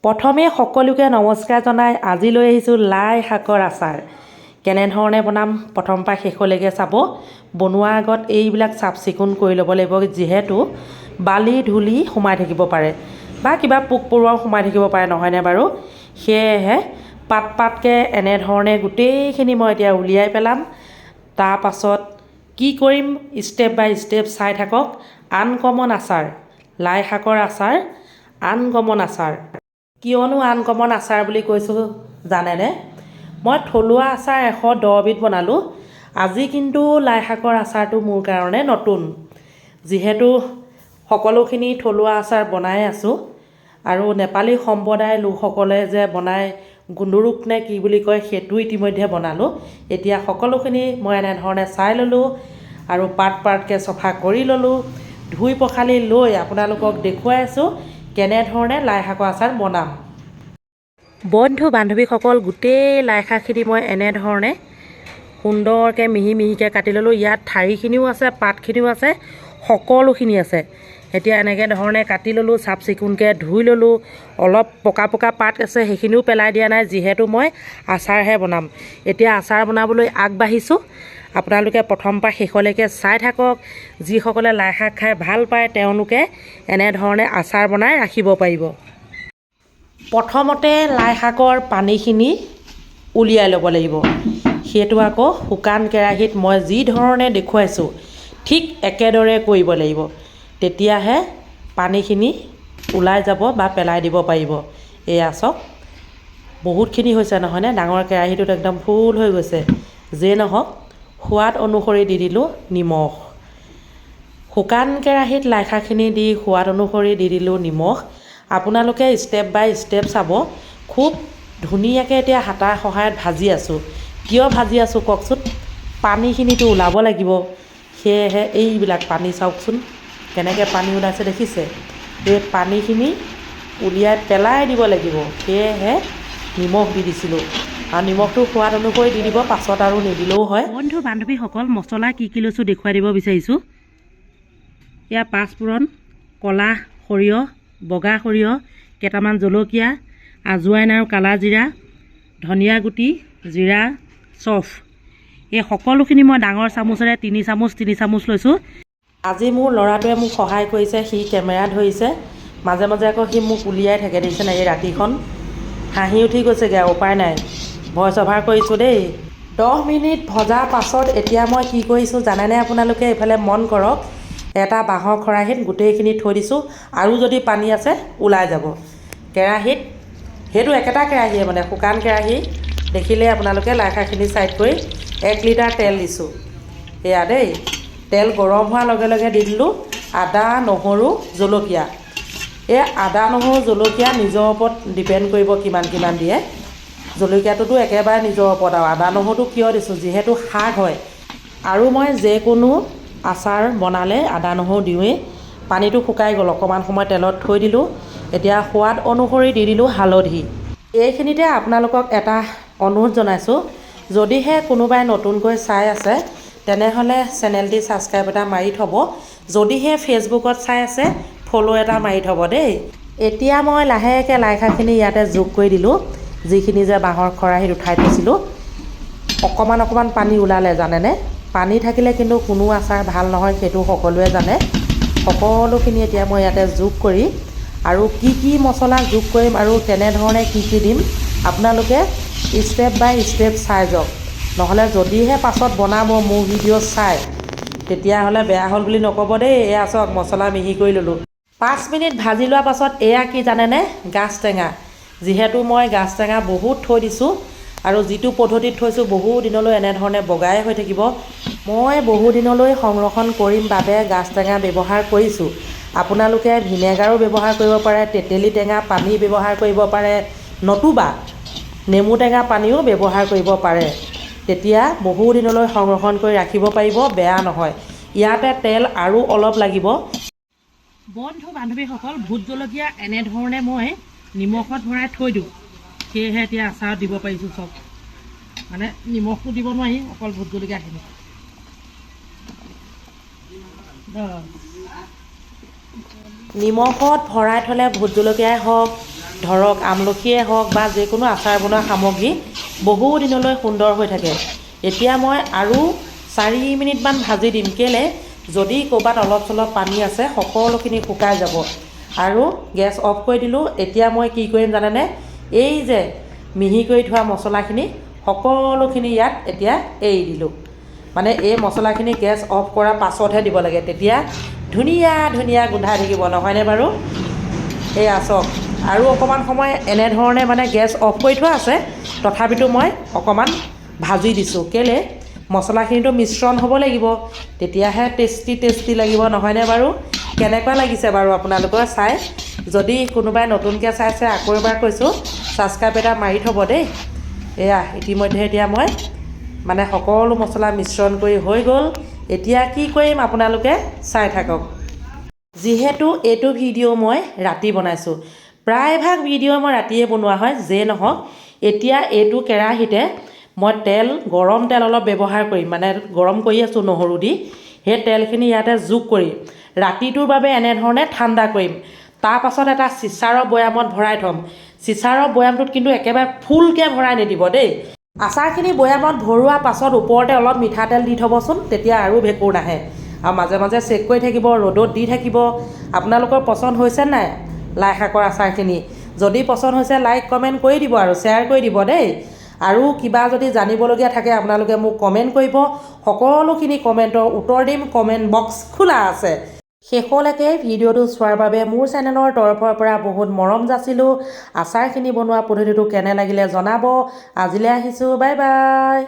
প্ৰথমে সকলোকে নমস্কাৰ জনাই আজি লৈ আহিছোঁ লাই শাকৰ আচাৰ। কেনেধৰণে বনাম প্ৰথম পৰা শেষলৈকে চাব। বনোৱাৰ আগত এইবিলাক চাফ চিকুণ কৰি ল'ব লাগিব, যিহেতু বালি ধূলি সোমাই থাকিব পাৰে বা কিবা পোক পৰুৱাও সোমাই থাকিব পাৰে, নহয়নে বাৰু? সেয়েহে পাতকৈ এনেধৰণে গোটেইখিনি মই এতিয়া উলিয়াই পেলাম। তাৰপাছত কি কৰিম ষ্টেপ বাই ষ্টেপ চাই থাকক। আনকমন আচাৰ, লাই শাকৰ আচাৰ আনকমন আচাৰ। কিয়নো আনকমন আচাৰ বুলি কৈছোঁ জানেনে? মই থলুৱা আচাৰ 110 বিধ বনালোঁ। আজি কিন্তু লাই শাকৰ আচাৰটো মোৰ কাৰণে নতুন, যিহেতু সকলোখিনি থলুৱা আচাৰ বনাই আছোঁ আৰু নেপালী সম্প্ৰদায়ৰ লোকসকলে যে বনাই গুন্দুৰুক নে কি বুলি কয়, সেইটো ইতিমধ্যে বনালোঁ। এতিয়া সকলোখিনি মই এনেধৰণে চাই ল'লোঁ আৰু পাতকৈ চফা কৰি ল'লোঁ। ধুই পখালি লৈ আপোনালোকক দেখুৱাই আছোঁ কেনেধৰণে লাই শাকৰ আচাৰ বনাম। বন্ধু বান্ধৱীসকল, গোটেই লাই শাকখিনি মই এনেধৰণে সুন্দৰকৈ মিহি মিহিকৈ কাটি ল'লোঁ। ইয়াত ঠাৰিখিনিও আছে, পাতখিনিও আছে, সকলোখিনি আছে। এতিয়া এনেকৈ ধৰণে কাটি ল'লোঁ, চাফ চিকুণকৈ ধুই ল'লোঁ। অলপ পকা পাত আছে, সেইখিনিও পেলাই দিয়া নাই, যিহেতু মই আচাৰহে বনাম। এতিয়া আচাৰ বনাবলৈ আগবাঢ়িছোঁ। আপোনালোকে প্ৰথম পৰা শেষলৈকে চাই থাকক। যিসকলে লাই শাক খাই ভাল পায় তেওঁলোকে এনেধৰণে আচাৰ বনাই ৰাখিব পাৰিব। প্ৰথমতে লাই শাকৰ পানীখিনি উলিয়াই ল'ব লাগিব। সেইটো আকৌ শুকান কেৰাহীত মই যি ধৰণে দেখুৱাইছোঁ ঠিক একেদৰে কৰিব লাগিব, তেতিয়াহে পানীখিনি ওলাই যাব বা পেলাই দিব পাৰিব। এয়া চাওক, বহুতখিনি হৈছে নহয়নে? ডাঙৰ কেৰাহীটোত একদম ফুল হৈ গৈছে। যেই নহওক, সোৱাদ অনুসৰি দি দিলোঁ নিমখ। শুকান কেৰাহীত লাই শাকখিনি দি সোৱাদ অনুসৰি দি দিলোঁ নিমখ। আপোনালোকে ষ্টেপ বাই ষ্টেপ চাব। খুব ধুনীয়াকৈ এতিয়া হাতাৰ সহায়ত ভাজি আছোঁ। কিয় ভাজি আছোঁ কওকচোন? পানীখিনিতো ওলাব লাগিব। সেয়েহে এইবিলাক পানী চাওকচোন কেনেকৈ পানী ওলাইছে দেখিছে? এই পানীখিনি উলিয়াই পেলাই দিব লাগিব। সেয়েহে নিমখ দি দিছিলোঁ, আৰু নিমখটো সোৱাদ অনুসৰি দি দিব, পাছত আৰু নিদিলেও হয়। বন্ধু বান্ধৱীসকল, মছলা কি লৈছোঁ দেখুৱাই দিব বিচাৰিছোঁ। এয়া পাঁচফোৰণ, ক'লা সৰিয়হ, বগা সৰিয়হ, কেইটামান জলকীয়া, আজৱাইন আৰু কালা জিৰা, ধনিয়া গুটি, জিৰা, চফ, এই সকলোখিনি মই ডাঙৰ চামুচেৰে 3 চামুচ লৈছোঁ। আজি মোৰ ল'ৰাটোৱে মোক সহায় কৰিছে, সি কেমেৰা ধৰিছে। মাজে মাজে আকৌ সি মোক উলিয়াই থাকে, দেখিছেনে? এই ৰাতিখন হাঁহি উঠি গৈছেগৈ, উপায় নাই, ভইচ অভাৰ কৰিছোঁ দেই। 10 মিনিট ভজাৰ পাছত এতিয়া মই কি কৰিছোঁ জানেনে? আপোনালোকে এইফালে মন কৰক। এটা বাঁহৰ খৰাহীত গোটেইখিনি থৈ দিছোঁ, আৰু যদি পানী আছে ওলাই যাব। কেৰাহীত, সেইটো একেটা কেৰাহীয়ে মানে শুকান কেৰাহী দেখিলে আপোনালোকে লাই শাকখিনি ছাইড কৰি 1 লিটাৰ তেল দিছোঁ। এয়া দেই, তেল গৰম হোৱাৰ লগে লগে দি দিলোঁ আদা, নহৰু, জলকীয়া। এই আদা, নহৰু, জলকীয়া নিজৰ ওপৰত ডিপেণ্ড কৰিব কিমান দিয়ে। জলকীয়াটোতো একেবাৰে নিজৰ ওপৰত, আৰু আদা নহৰুটো কিয় দিছোঁ, যিহেতু শাক হয় আৰু মই যিকোনো আচাৰ বনালে আদা নহৰু দিওঁৱেই। পানীটো শুকাই গ'ল, অকণমান সময় তেলত থৈ দিলোঁ। এতিয়া সোৱাদ অনুসৰি দি দিলোঁ হালধি। এইখিনিতে আপোনালোকক এটা অনুৰোধ জনাইছোঁ, যদিহে কোনোবাই নতুনকৈ চাই আছে তেনেহ'লে চেনেলটি ছাবস্ক্ৰাইব এটা মাৰি থ'ব। যদিহে ফেচবুকত চাই আছে ফ'ল' এটা মাৰি থ'ব দেই। এতিয়া মই লাহেকৈ লাই শাকখিনি ইয়াতে যোগ কৰি দিলোঁ, যিখিনি যে বাঁহৰ খৰাহীত উঠাই থৈছিলোঁ। অকণমান পানী ওলালে জানেনে? পানী থাকিলে কিন্তু কোনো আচাৰ ভাল নহয়, সেইটো সকলোৱে জানে। সকলোখিনি এতিয়া মই ইয়াতে যোগ কৰি, আৰু কি মছলা যোগ কৰিম আৰু কেনেধৰণে কি দিম আপোনালোকে ষ্টেপ বাই ষ্টেপ চাই যাওক। নহ'লে যদিহে পাছত বনাব মোৰ ভিডিঅ' চাই, তেতিয়াহ'লে বেয়া হ'ল বুলি নক'ব দেই। এয়া চাওক, মছলা মিহি কৰি ল'লোঁ। 5 মিনিট ভাজি লোৱাৰ পাছত এয়া কি জানেনে? গাজ টেঙা। যিহেতু মই গাজ টেঙা বহুত থৈ দিছোঁ, আৰু যিটো পদ্ধতিত থৈছোঁ বহু দিনলৈ এনেধৰণে বগাই হৈ থাকিব। মই বহু দিনলৈ সংৰক্ষণ কৰিম বাবে গাজ টেঙা ব্যৱহাৰ কৰিছোঁ। আপোনালোকে ভিনেগাৰো ব্যৱহাৰ কৰিব পাৰে, তেতেলী টেঙা পানী ব্যৱহাৰ কৰিব পাৰে, নতুবা নেমু টেঙা পানীও ব্যৱহাৰ কৰিব পাৰে। তেতিয়া বহু দিনলৈ সংৰক্ষণ কৰি ৰাখিব পাৰিব, বেয়া নহয়। ইয়াতে তেল আৰু অলপ লাগিব। বন্ধু বান্ধৱীসকল, ভোট জলকীয়া এনেধৰণে মই নিমখত ভৰাই থৈ দিওঁ, সেয়েহে এতিয়া আচাৰত দিব পাৰিছোঁ। চব মানে নিমখটো দিব নোৱাৰি, অকল ভোট জলকীয়াখিনি। নিমখত ভৰাই থ'লে ভোট জলকীয়াই হওক ধৰক আমলখিয়ে হওক বা যিকোনো আচাৰ বনোৱা সামগ্ৰী বহু দিনলৈ সুন্দৰ হৈ থাকে। এতিয়া মই আৰু 4 মিনিটমান ভাজি দিম, কেলৈ যদি ক'ৰবাত অলপ চলপ পানী আছে সকলোখিনি শুকাই যাব। আৰু গেছ অফ কৰি দিলোঁ। এতিয়া মই কি কৰিম জানেনে, এই যে মিহি কৰি থোৱা মছলাখিনি সকলোখিনি ইয়াত এতিয়া এৰি দিলোঁ। মানে এই মছলাখিনি গেছ অফ কৰাৰ পাছতহে দিব লাগে, তেতিয়া ধুনীয়া ধুনীয়া গোন্ধাই থাকিব, নহয়নে বাৰু? এয়া চাওক, আৰু অকণমান সময় এনেধৰণে মানে গেছ অফ কৰি থোৱা আছে, তথাপিতো মই অকণমান ভাজি দিছোঁ। কেলৈ মছলাখিনিতো মিশ্ৰণ হ'ব লাগিব, তেতিয়াহে টেষ্টি লাগিব, নহয়নে বাৰু? কেনেকুৱা লাগিছে বাৰু আপোনালোকৰ চাই? যদি কোনোবাই নতুনকৈ চাইছে আকৌ এবাৰ কৈছোঁ, ছাবস্ক্ৰাইব এটা মাৰি থ'ব দেই। এয়া ইতিমধ্যে এতিয়া মই মানে সকলো মছলা মিশ্ৰণ কৰি হৈ গ'ল। এতিয়া কি কৰিম আপোনালোকে চাই থাকক। যিহেতু এইটো ভিডিঅ' মই ৰাতি বনাইছোঁ, প্ৰায়ভাগ ভিডিঅ' মই ৰাতিয়ে বনোৱা হয়, যে নহওক এতিয়া এইটো কেৰাহীতে মই গৰম তেল অলপ ব্যৱহাৰ কৰিম, মানে গৰম কৰি আছোঁ নহৰু দি। সেই তেলখিনি ইয়াতে যোগ কৰি ৰাতিটোৰ বাবে এনেধৰণে ঠাণ্ডা কৰিম। তাৰপাছত এটা চিচাৰৰ বৈয়ামত ভৰাই থ'ম। চিচাৰৰ বৈয়ামটোত কিন্তু একেবাৰে ফুলকৈ ভৰাই নিদিব দেই। আচাৰখিনি বৈয়ামত ভৰোৱা পাছত ওপৰতে অলপ মিঠাতেল দি থ'বচোন, তেতিয়া আৰু ভেঁকুৰ নাহে। আৰু মাজে মাজে চেক কৰি থাকিব, ৰ'দত দি থাকিব। আপোনালোকৰ পচন্দ হৈছে নাই লাই শাকৰ আচাৰখিনি? যদি পচন্দ হৈছে লাইক কমেণ্ট কৰি দিব আৰু শ্বেয়াৰ কৰি দিব দেই। আৰু কিবা যদি জানিবলগীয়া থাকে আপোনালোকে মোক কমেণ্ট কৰিব, সকলোখিনি কমেণ্টৰ উত্তৰ দিম। কমেণ্ট বক্স খোলা আছে। শেষলৈকে ভিডিঅ'টো চোৱাৰ বাবে মোৰ চেনেলৰ তৰফৰ পৰা বহুত মৰম যাচিলোঁ। আচাৰখিনি বনোৱা পদ্ধতিটো কেনে লাগিলে জনাব। আজিলৈ আহিছোঁ, বাই বাই।